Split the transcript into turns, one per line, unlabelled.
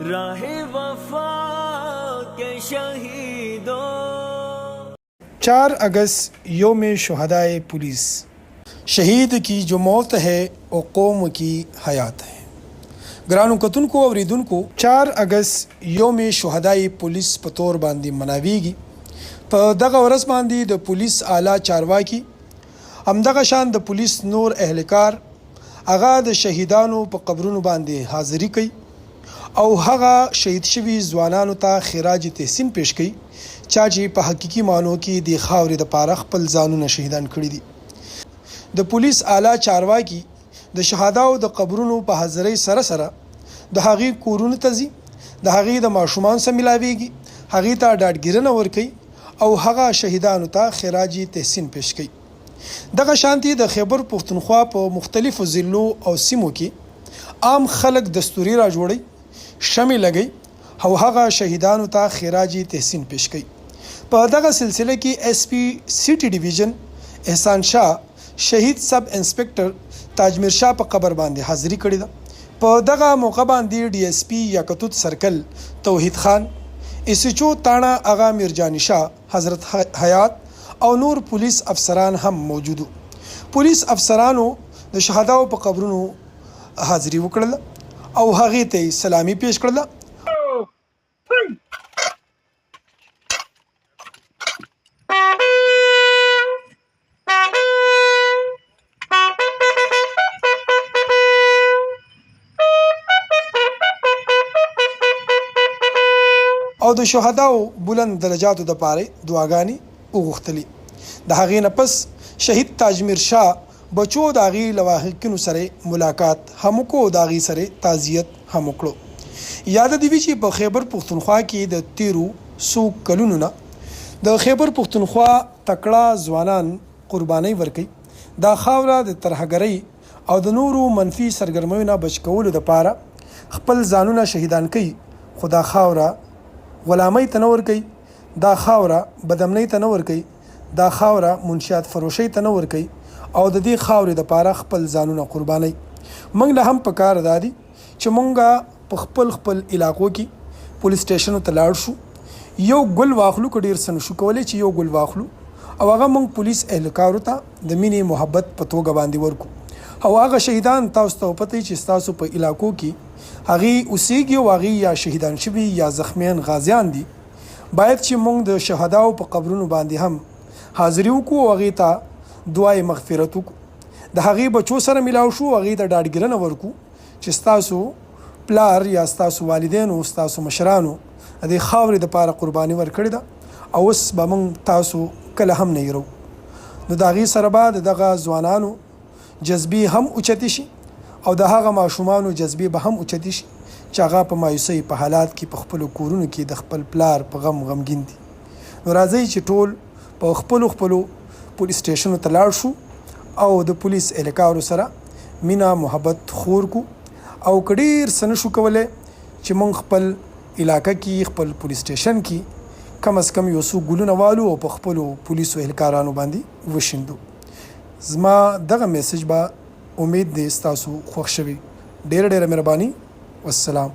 राह वफा के शहीदों।
4 अगस्त योम शुहदाए पुलिस। शहीद की जो मौत है वो कौम की हयात है। ग्रानू कतुन को औरीदुन को 4 अगस्त योम शुहदाए पुलिस पे तौर बांदी मनावीगी। په دغه ورځ باندې د پولیس اعلی چارواکي همدغه شان د پولیس نور اهلکار هغه د شهیدانو په قبرونو باندې حاضری کوي او هغه شهید شوي ځوانانو ته خراج تحسین پیش کوي چې په حقيقي معنو کې د خاورې د پاره خپل ځانونه شهیدان کړي دي. د پولیس اعلی چارواکي د شهداو د قبرونو په حاضرۍ سره سره د هغې کورونو ته ځي، د هغې د ماشومان سره ملاویږي، هغې ته ډاډګیرنه ورکوي او هغه شهیدانو ته خراجي تحسین پیش کوي. دغه شانتي د خیبر پښتونخوا په مختلفو ضلعو او سیمو کې عام خلک دستوري را جوړي، شمع لګي او هغه شهیدانو ته خراجي تحسین پیش کوي. په دغه سلسله کې اس پی سیټي ډیویژن احسان شاه شهید سب انسپکټر تاجمیر شاه په قبر باندې حاضری کړې ده. په دغه موقع باندې ډي اس پی یاقوت سرکل توحید خان، اسچو تانا آغا میرجانی شاه، حضرت حیات او نور پولیس افسران هم موجودو. پولیس افسرانو د شهداو په قبرونو حاضری وکړه او هغې ته سلامي پیش کړله. او د شهداو بلند درجاتو د پاره دعاګانې وغوښتلې. د هغې نه پس شهید تاجمیر شاه بچو د هغې لواحقینو سره ملاقات هم وکړو، د هغې سره تعزیت هم وکړو. یاد دې وي چې په خیبر پښتونخوا کې د تیرو څو کلونو نه د خیبر پښتونخوا تکړه ځوانان قربانۍ ورکوي دا خاوره د ترهګرۍ او د نورو منفي سرګرمیو نه بچ کولو دپاره خپل ځانونه شهیدان کوي، خو دا خاوره غلامۍ ته نه ورکوي، دا خاوره بدامنۍ ته نه ورکوي، دا خاوره منشیات فروشۍ ته نه ورکوي او د دې خاورې دپاره خپل ځانونه قربانوي. موږ له هم پکار دا دي چې موږ په خپل علاقو کې پولیس سټیشنو ته لاړ شو، یو ګل واخلو، که ډېر څه نشو کولی چې یو ګل واخلو او هغه موږ پولیس اهلکارو ته د مینې محبت په توګه باندې ورکو او هغه شهیدان تاسو ته وپته چې ستاسو په علاقو کې هغې اوسیږي او هغې یا شهیدان شوي یا زخمیان غازیان دي، باید چې موږ د شهداو په قبرونو باندې هم حاضري وکړو او هغې ته دعای مغفرت وکړو. د هغې بچو سره ملاو شو، هغې ته ډاډګیرنه ورکړو چې ستاسو پلار یا ستاسو والدینو ستاسو مشرانو د دې خاورې دپاره قرباني ورکړې ده او اوس به موږ تاسو کله هم نه هیرو. نو د هغې سره به د دغه ځوانانو جذبې هم اوچتې شي او د هغه ماشومانو جذبې به هم اوچتې شي چې هغه په مایوسۍ په حالات کې په خپلو کورونو کې د خپل پلار په غمګین دي. نو راځئ چې ټول په خپلو پولیس سټیشنو ته لاړ شو او د پولیس اهلکارو سره مینا محبت خور کو او که ډېر څه نشو کولی چې موږ خپل علاقه کې خپل پولیس سټیشن کې کم از کم یو څو ګلونه والو او په خپلو پولیسو اهلکارانو باندې وشیندو. زما دغه میسج به امید دی ستاسو خوښ شوي. ډېره مهرباني. والسلام.